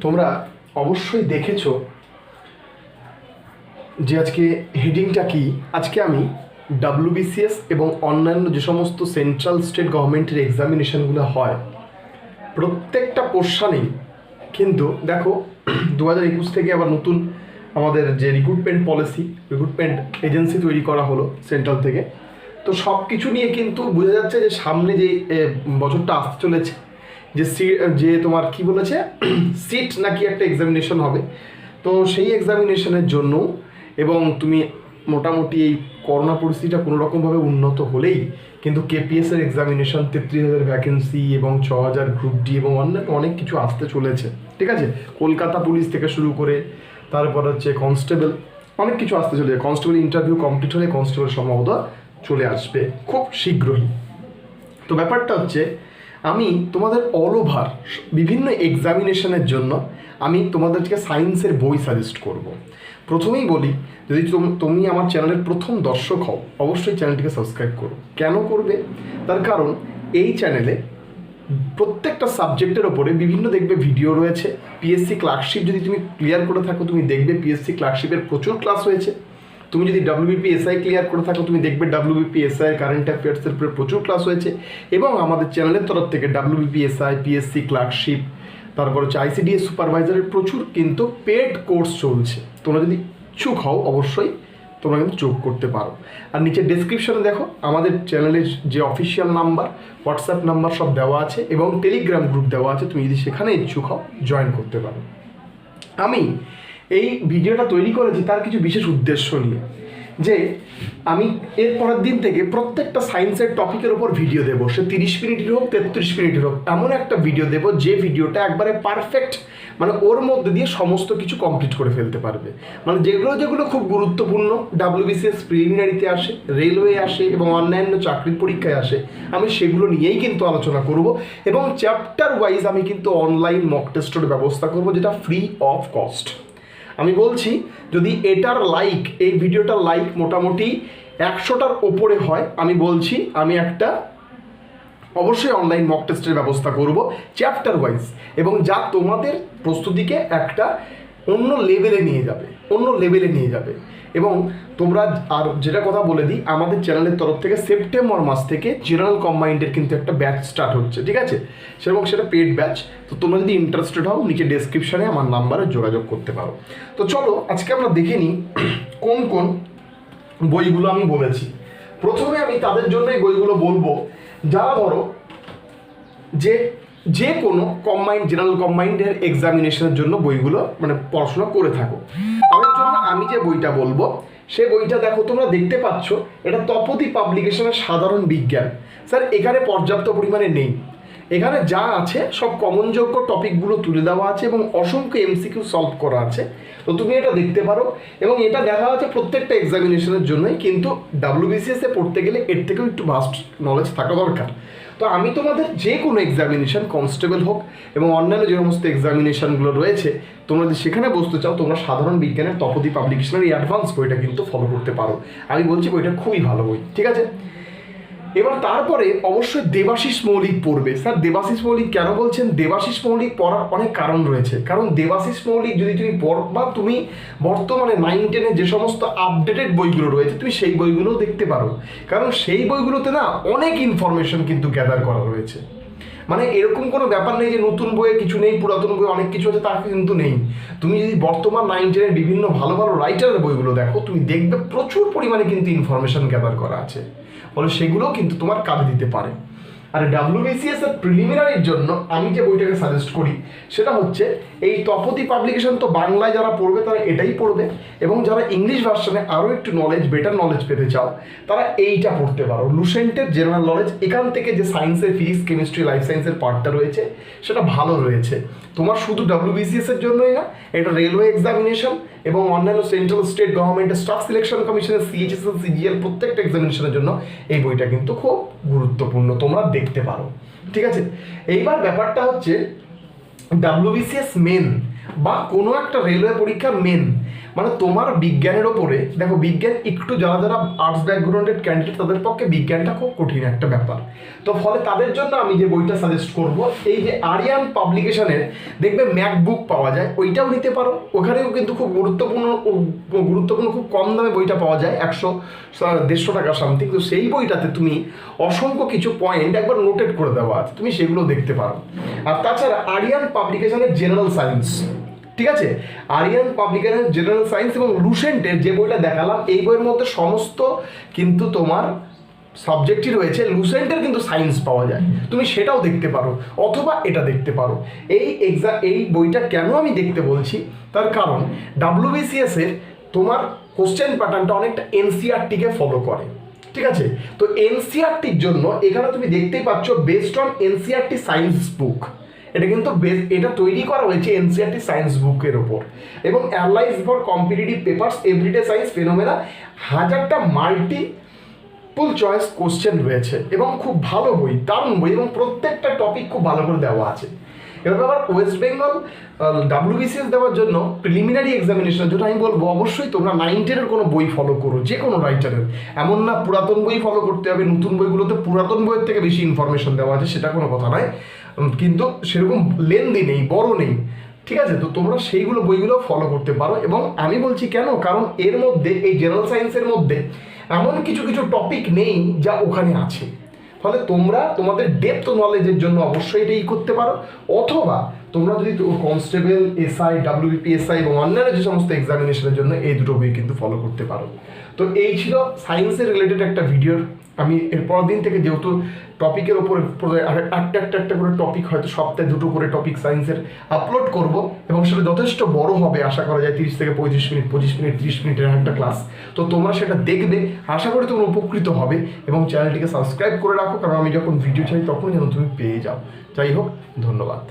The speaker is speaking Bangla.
তোমরা অবশ্যই দেখেছো যে আজকে হেডিংটা কি। আজকে আমি ডাব্লিউবিসিএস এবং অন্যান্য যে সমস্ত সেন্ট্রাল স্টেট গভর্নমেন্টের এক্সামিনেশনগুলো হয় প্রত্যেকটা পোর্শনেই কিন্তু দেখো 2021 থেকে আবার নতুন আমাদের যে রিক্রুটমেন্ট পলিসি, রিক্রুটমেন্ট এজেন্সি তৈরি করা হলো সেন্ট্রাল থেকে। তো সব কিছু নিয়ে কিন্তু বোঝা যাচ্ছে যে সামনে যে বছরটা আসতে চলেছে যে তোমার কি বলেছে সিট নাকি একটা এক্সামিনেশন হবে। তো সেই এক্সামিনেশনের জন্য এবং তুমি মোটামুটি এই করোনা পরিস্থিতিটা কোনোরকমভাবে উন্নত হলেই কিন্তু কেপিএসের এক্সামিনেশন 33,000 ভ্যাকেন্সি এবং 6,000 গ্রুপ ডি এবং অন্যান্য অনেক কিছু আসতে চলেছে। ঠিক আছে, কলকাতা পুলিশ থেকে শুরু করে তারপর হচ্ছে কনস্টেবল, অনেক কিছু আসতে চলেছে। কনস্টেবল ইন্টারভিউ কমপ্লিট হলে কনস্টেবল সম্ভবত চলে আসবে খুব শীঘ্রই। তো ব্যাপারটা হচ্ছে আমি তোমাদের অল ওভার বিভিন্ন এক্সামিনেশনের জন্য আমি তোমাদেরকে সায়েন্সের বই সাজেস্ট করব। প্রথমেই বলি, যদি তুমি আমার চ্যানেলের প্রথম দর্শক হও অবশ্যই চ্যানেলটিকে সাবস্ক্রাইব করো। কেন করবে? তার কারণ এই চ্যানেলে প্রত্যেকটা সাবজেক্টের ওপরে বিভিন্ন দেখবে ভিডিও রয়েছে। পিএসসি ক্লার্কশিপ যদি তুমি ক্লিয়ার করে থাকো তুমি দেখবে পিএসসি ক্লার্কশিপের প্রচুর ক্লাস হয়েছে। তুমি যদি ডাব্লিউবিপিএসআই ক্লিয়ার করে থাকো তুমি দেখবে ডাব্লিউবিপিএসআই কারেন্ট অ্যাফেয়ার্সের উপরে প্রচুর ক্লাস হয়েছে। এবং আমাদের চ্যানেলের তরফ থেকে ডাব্লিউবিপিএসআই, পিএসসি ক্লার্কশিপ, তারপর হচ্ছে আইসিডিএস সুপারভাইজারের প্রচুর কিন্তু পেড কোর্স চলছে। তোমরা যদি ইচ্ছুক হও অবশ্যই তোমরা কিন্তু যোগ করতে পারো। আর নিচে ডেসক্রিপশনে দেখো আমাদের চ্যানেলের যে অফিসিয়াল নাম্বার, হোয়াটসঅ্যাপ নাম্বার সব দেওয়া আছে এবং টেলিগ্রাম গ্রুপ দেওয়া আছে। তুমি যদি সেখানে ইচ্ছুক হও জয়েন করতে পারো। আমি এই ভিডিওটা তৈরি করেছি তার কিছু বিশেষ উদ্দেশ্য নিয়ে, যে আমি এর পরের দিন থেকে প্রত্যেকটা সায়েন্সের টপিকের ওপর ভিডিও দেবো। সে 30 মিনিটের হোক 33 মিনিটের হোক, এমন একটা ভিডিও দেবো যে ভিডিওটা একবারে পারফেক্ট, মানে ওর মধ্যে দিয়ে সমস্ত কিছু কমপ্লিট করে ফেলতে পারবে। মানে যেগুলো খুব গুরুত্বপূর্ণ ডাব্লিউবিসিএস প্রিলিমিনারিতে আসে, রেলওয়ে আসে এবং অন্যান্য চাকরির পরীক্ষায় আসে, আমি সেগুলো নিয়েই কিন্তু আলোচনা করব। এবং চ্যাপ্টার ওয়াইজ আমি কিন্তু অনলাইন মক টেস্টের ব্যবস্থা করব, যেটা ফ্রি অফ কস্ট। আমি বলছি যদি এটার লাইক, এই ভিডিওটার লাইক মোটামুটি 100টার ওপরে হয়, আমি বলছি আমি একটা অবশ্যই অনলাইন মক টেস্টের ব্যবস্থা করব চ্যাপ্টার ওয়াইজ, এবং যা তোমাদের প্রস্তুতিকে একটা অন্য লেভেলে নিয়ে যাবে। এবং তোমরা আর যেটা কথা বলে দিই, আমাদের চ্যানেলের তরফ থেকে সেপ্টেম্বর মাস থেকে জেনারেল কম্বাইন্ডের কিন্তু একটা ব্যাচ স্টার্ট হচ্ছে। ঠিক আছে, সেটা পেড ব্যাচ। তো তোমরা যদি ইন্টারেস্টেড হও নিচে ডেসক্রিপশনে আমার নাম্বারে যোগাযোগ করতে পারো। তো চলো আজকে আমরা দেখে নিই কোন কোন বইগুলো আমি বলেছি। প্রথমে আমি তাদের জন্য এই বইগুলো বলবো যারা ধরো যে কোনো জেনারেল কম্বাইন্ডের এক্সামিনেশনের জন্য বইগুলো মানে পড়াশোনা করে থাকো। তাদের জন্য আমি যে বইটা বলবো সে বইটা দেখো, তোমরা দেখতে পাচ্ছ, এটা তপতি পাবলিকেশনের সাধারণ বিজ্ঞান। স্যার এখানে পর্যাপ্ত পরিমাণে নেই, এখানে যা আছে সব কমনযোগ্য টপিকগুলো তুলে দেওয়া আছে এবং অসংখ্য এমসিকিউ সলভ করা আছে। তো তুমি এটা দেখতে পারো এবং এটা দেখা আছে প্রত্যেকটা এক্সামিনেশনের জন্যই, কিন্তু ডাব্লিউবিসিএসে পড়তে গেলে এর থেকেও একটু ভাস্ট নলেজ থাকা দরকার। তো আমি তোমাদের যে কোনো এক্সামিনেশন, কনস্টেবল হোক এবং অন্যান্য যে সমস্ত এক্সামিনেশনগুলো রয়েছে, তোমরা যদি সেখানে বসতে চাও তোমরা সাধারণ বিজ্ঞানের তপতি পাবলিকেশনের এই অ্যাডভান্স বইটা কিন্তু ফলো করতে পারো। আমি বলছি বইটা খুবই ভালো বই। ঠিক আছে, এবার তারপরে অবশ্যই দেবাশিস মৌলিক পড়বে। স্যার দেবাশিস মৌলিক কেন বলছেন? দেবাশিস মৌলিক পড়ার অনেক কারণ রয়েছে। কারণ দেবাশিস মৌলিক যদি তুমি পড় বা তুমি বর্তমানে 9-10 যে সমস্ত আপডেটেড বইগুলো রয়েছে তুমি সেই বইগুলো দেখতে পারো। কারণ সেই বইগুলোতে না অনেক ইনফরমেশন কিন্তু গ্যাদার করা রয়েছে। মানে এরকম কোনো ব্যাপার নেই যে নতুন বইয়ে কিছু নেই, পুরাতন বই অনেক কিছু আছে, তা কিন্তু নেই। তুমি যদি বর্তমান 9-10 বিভিন্ন ভালো ভালো রাইটারের বইগুলো দেখো তুমি দেখবে প্রচুর পরিমাণে কিন্তু ইনফরমেশন গ্যাদার করা আছে, ফলে সেগুলোও কিন্তু তোমার কাজে দিতে পারে। আর ডাব্লিউবিসিএস এর প্রিলিমিনারির জন্য আমি যে বইটাকে সাজেস্ট করি সেটা হচ্ছে এই তপতি পাবলিকেশন। তো বাংলায় যারা পড়বে তারা এটাই পড়বে, এবং যারা ইংলিশ ভার্সনে আরও একটু বেটার নলেজ পেতে চাও তারা এইটা পড়তে পারো, লুসেন্টের জেনারেল নলেজ। এখান থেকে যে সায়েন্সের ফিজিক্স, কেমিস্ট্রি, লাইফ সায়েন্সের পার্টটা রয়েছে সেটা ভালো রয়েছে। তোমার শুধু ডাব্লিউবিসিএস এর জন্যই না, এটা রেলওয়ে এক্সামিনেশন এবং অন্যান্য সেন্ট্রাল স্টেট গভর্নমেন্টের স্টাফ সিলেকশন কমিশনের সিএইচএসএল, সিজিএল প্রত্যেকটা এক্সামিনেশনের জন্য এই বইটা কিন্তু খুব গুরুত্বপূর্ণ, তোমরা দেখতে পারো। ঠিক আছে, এইবার ব্যাপারটা হচ্ছে ডাব্লিউবিসিএস মেন বা কোনো একটা রেলওয়ে পরীক্ষার মেন মানে তোমার বিজ্ঞানের ওপরে দেখো, বিজ্ঞান একটু যারা যারা আর্টস ব্যাকগ্রাউন্ডেড ক্যান্ডিডেট তাদের পক্ষে বিজ্ঞানটা খুব কঠিন একটা ব্যাপার। তো ফলে তাদের জন্য আমি যে বইটা সাজেস্ট করব, এই যে আরিয়ান পাবলিকেশনের দেখবে ম্যাকবুক পাওয়া যায়, ওইটাও নিতে পারো। ওখানেও কিন্তু খুব গুরুত্বপূর্ণ খুব কম দামে বইটা পাওয়া যায়, 100-150 টাকা সামথিং। তো সেই বইটাতে তুমি অসংখ্য কিছু পয়েন্ট একবার নোটেড করে দেওয়া আছে, তুমি সেগুলো দেখতে পারো। আর তাছাড়া আরিয়ান পাবলিকেশনের জেনারেল সায়েন্স, ঠিক আছে, আরিয়ান পাবলিকেশনের জেনারেল সায়েন্স এবং লুসেন্টের যে বইটা দেখালাম, এই বইয়ের মধ্যে সমস্ত কিন্তু তোমার সাবজেক্টই রয়েছে। লুসেন্টের কিন্তু সায়েন্স পাওয়া যায়, তুমি সেটাও দেখতে পারো, অথবা এটা দেখতে পারো। এই বইটা কেন আমি দেখতে বলছি, তার কারণ WBCS এর তোমার কোশ্চেন প্যাটার্নটা অনেকটা এনসিইআরটিকে ফলো করে, ঠিক আছে। তো এনসিইআরটির জন্য এখানে তুমি দেখতেই পাচ্ছ বেসড অন এনসিইআরটি সায়েন্স বুক, এটা কিন্তু এটা তৈরি করা হয়েছে এনসিইআরটি সায়েন্স বুকের ওপর, এবং analyse for competitive papers everyday science phenomena, 1000টা মাল্টিপল চয়েস কোশ্চেন রয়েছে, এবং খুব ভালো বই, দারুণ বই, এবং প্রত্যেকটা টপিক খুব ভালো করে দেওয়া আছে। এবার আবার ওয়েস্ট বেঙ্গল WBCS দেওয়ার জন্য প্রিলিমিনারি এক্সামিনেশনের জন্য আমি বলবো অবশ্যই তোমরা 9-10-এর কোনো বই ফলো করো, যে কোনো রাইটারের। এমন না পুরাতন বই ফলো করতে হবে, নতুন বইগুলোতে পুরাতন বইয়ের থেকে বেশি ইনফরমেশন দেওয়া আছে, সেটা কোনো কথা নয়, কিন্তু সেরকম লেন্দি নেই, বড় নেই, ঠিক আছে। তো তোমরা সেইগুলো বইগুলো ফলো করতে পারো। এবং আমি বলছি কেন, কারণ এর মধ্যে এই জেনারেল সায়েন্সের মধ্যে এমন কিছু কিছু টপিক নেই যা ওখানে আছে, ফলে তোমরা তোমাদের ডেপথ নলেজের জন্য অবশ্যই এটাই করতে পারো। অথবা তোমরা যদি কনস্টেবল, SI, WBPSI এবং অন্যান্য যে সমস্ত এক্সামিনেশনের জন্য এই দুটো বই কিন্তু ফলো করতে পারো। তো এই ছিল সায়েন্সের রিলেটেড একটা ভিডিওর। আমি এরপর দিন থেকে যেহেতু টপিকের ওপরে একটা করে টপিক, হয়তো সপ্তাহে 2টো করে টপিক সায়েন্সের আপলোড করব, এবং সেটা যথেষ্ট বড় হবে, আশা করা যায় 30 থেকে 35 মিনিট, 25 মিনিট, 30 মিনিটের একটা ক্লাস। তো তোমরা সেটা দেখবে, আশা করি তোমরা উপকৃত হবে, এবং চ্যানেলটিকে সাবস্ক্রাইব করে রাখো, কারণ আমি যখন ভিডিও চাই তখন যেন তুমি পেয়ে যাও। যাই হোক, ধন্যবাদ।